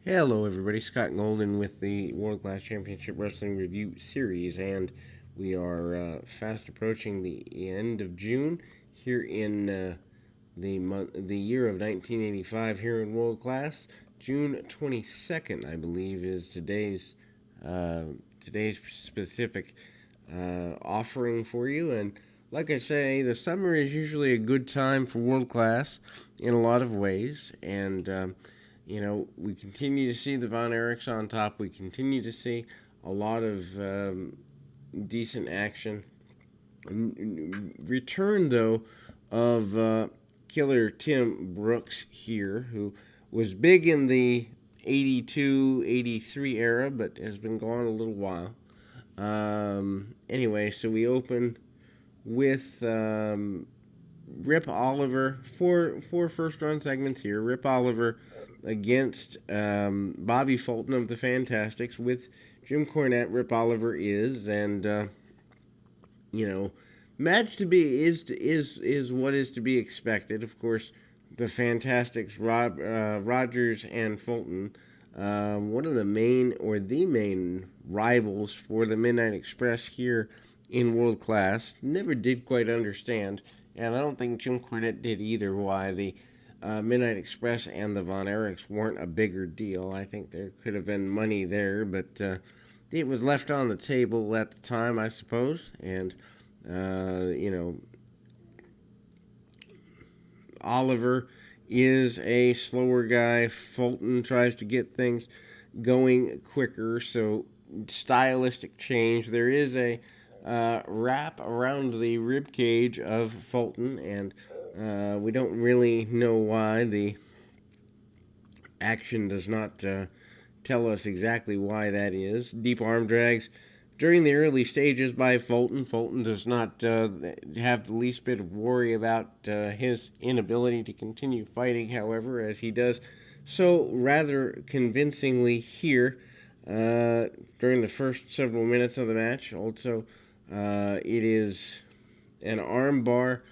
Hello, everybody. Scott Golden with the World Class Championship Wrestling Review Series, and we are fast approaching the end of June here in the year of 1985 here in World Class. June 22nd, I believe, is uh, today's specific offering for you. And like I say, the summer is usually a good time for World Class in a lot of ways, and we continue to see the Von Erichs on top. We continue to see a lot of decent action. Return, though, of Killer Tim Brooks here, who was big in the 82, 83 era, but has been gone a little while. Anyway, so we open with Rip Oliver, four first run segments here. Rip Oliver against Bobby Fulton of the Fantastics with Jim Cornette. Rip Oliver is, and you know, match to be is what is to be expected. Of course, the Fantastics, Rogers and Fulton, one of the main or the main rivals for the Midnight Express here in World Class. Never did quite understand, and I don't think Jim Cornette did either, why the Midnight Express and the Von Erichs weren't a bigger deal. I think there could have been money there, but it was left on the table at the time, I suppose. And, Oliver is a slower guy. Fulton tries to get things going quicker, so stylistic change. There is a wrap around the rib cage of Fulton, and we don't really know why. The action does not tell us exactly why that is. Deep arm drags during the early stages by Fulton. Fulton does not have the least bit of worry about his inability to continue fighting, however, as he does so rather convincingly here during the first several minutes of the match. Also, it is an arm bar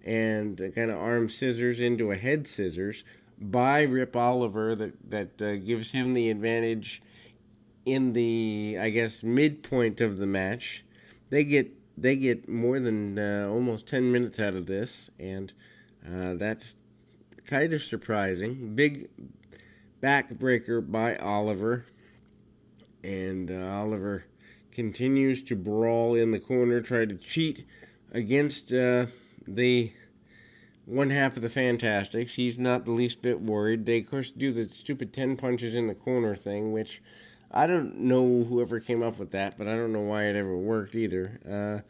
and a kind of arm scissors into a head scissors by Rip Oliver that gives him the advantage in the, I guess, midpoint of the match. They get more than almost 10 minutes out of this, and that's kind of surprising. Big backbreaker by Oliver, and Oliver continues to brawl in the corner, try to cheat against the one half of the Fantastics. He's not the least bit worried. They, of course, do the stupid 10 punches in the corner thing, which I don't know whoever came up with that, but I don't know why it ever worked either.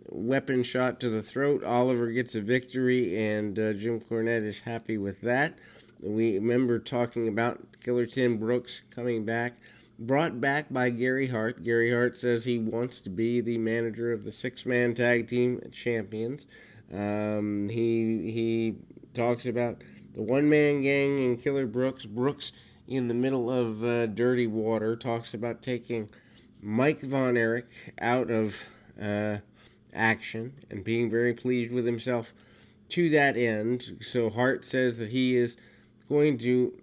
Weapon shot to the throat. Oliver gets a victory, and Jim Cornette is happy with that. We remember talking about Killer Tim Brooks coming back, brought back by Gary Hart. Gary Hart says he wants to be the manager of the six-man tag team champions. He talks about the one-man gang and Killer Brooks. Brooks, in the middle of dirty water, talks about taking Mike Von Erich out of action and being very pleased with himself to that end. So Hart says that he is going to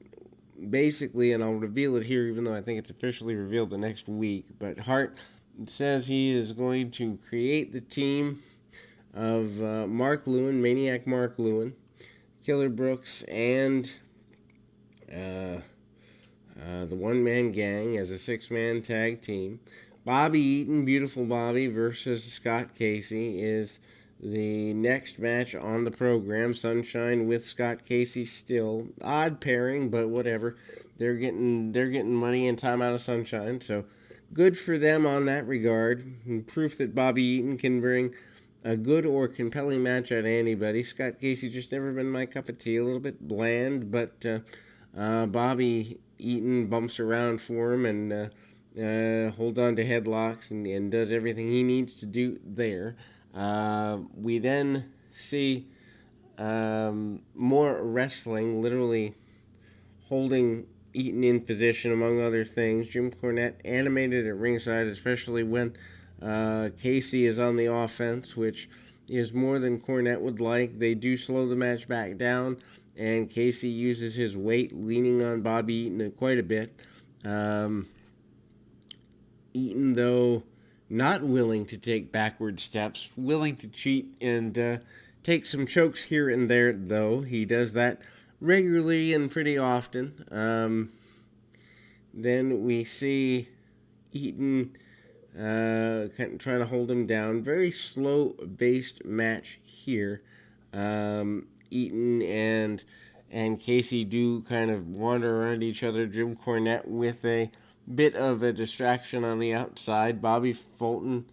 basically, and I'll reveal it here even though I think it's officially revealed the next week, but Hart says he is going to create the team of Mark Lewin, Maniac Mark Lewin, Killer Brooks, and the One Man Gang as a six-man tag team. Bobby Eaton, Beautiful Bobby, versus Scott Casey is the next match on the program. Sunshine with Scott Casey still. Odd pairing, but whatever. They're getting money and time out of Sunshine, so good for them on that regard. And proof that Bobby Eaton can bring a good or compelling match out of anybody. Scott Casey just never been my cup of tea. A little bit bland, but Bobby Eaton bumps around for him and holds on to headlocks and does everything he needs to do there. We then see more wrestling, literally holding Eaton in position, among other things. Jim Cornette animated at ringside, especially when Casey is on the offense, which is more than Cornette would like. They do slow the match back down, and Casey uses his weight, leaning on Bobby Eaton quite a bit. Eaton, though, not willing to take backward steps, willing to cheat and take some chokes here and there, though. He does that regularly and pretty often. Then we see Eaton kind of trying to hold him down. Very slow-based match here. Eaton and Casey do kind of wander around each other. Jim Cornette with a bit of a distraction on the outside. Bobby Fulton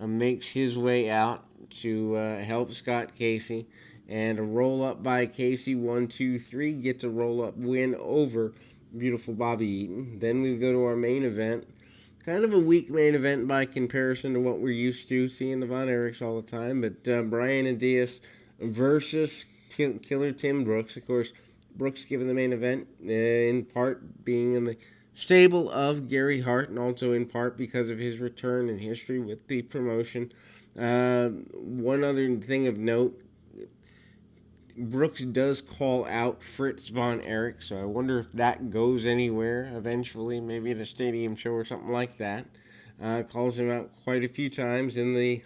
makes his way out to help Scott Casey. And a roll-up by Casey, 1, 2, 3, gets a roll-up win over beautiful Bobby Eaton. Then we go to our main event. Kind of a weak main event by comparison to what we're used to seeing the Von Erichs all the time. But Brian Diaz versus Killer Tim Brooks. Of course, Brooks given the main event, in part being in the stable of Gary Hart, and also in part because of his return in history with the promotion. One other thing of note, Brooks does call out Fritz Von Erich, so I wonder if that goes anywhere eventually, maybe at a stadium show or something like that. Calls him out quite a few times in the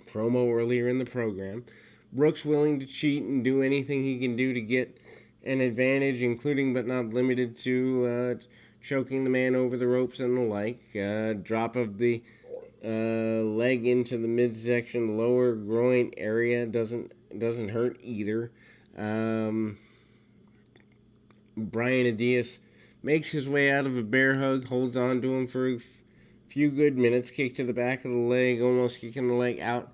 promo earlier in the program. Brooks willing to cheat and do anything he can do to get an advantage, including but not limited to choking the man over the ropes and the like. Drop of the leg into the midsection, lower groin area doesn't hurt either. Brian Diaz makes his way out of a bear hug, holds on to him for a few good minutes, kick to the back of the leg, almost kicking the leg out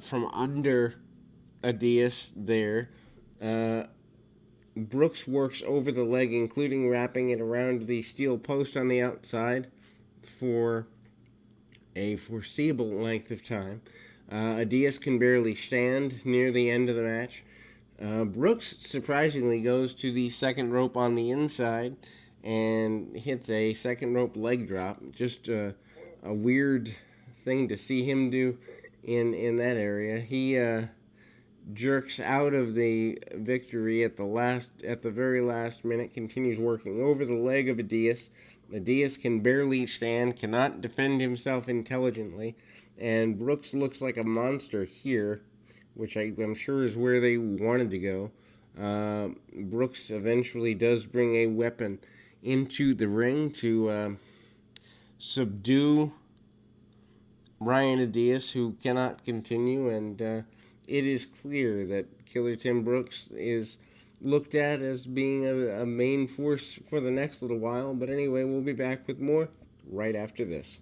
from under Diaz there. Brooks works over the leg, including wrapping it around the steel post on the outside for a foreseeable length of time. Diaz can barely stand near the end of the match. Brooks surprisingly goes to the second rope on the inside and hits a second rope leg drop. Just a weird thing to see him do in that area. He jerks out of the victory at the very last minute, continues working over the leg of Diaz. Diaz can barely stand, cannot defend himself intelligently, and Brooks looks like a monster here, which I'm sure is where they wanted to go. Brooks eventually does bring a weapon into the ring to subdue Brian Diaz, who cannot continue, and it is clear that Killer Tim Brooks is looked at as being a main force for the next little while. But anyway, we'll be back with more right after this.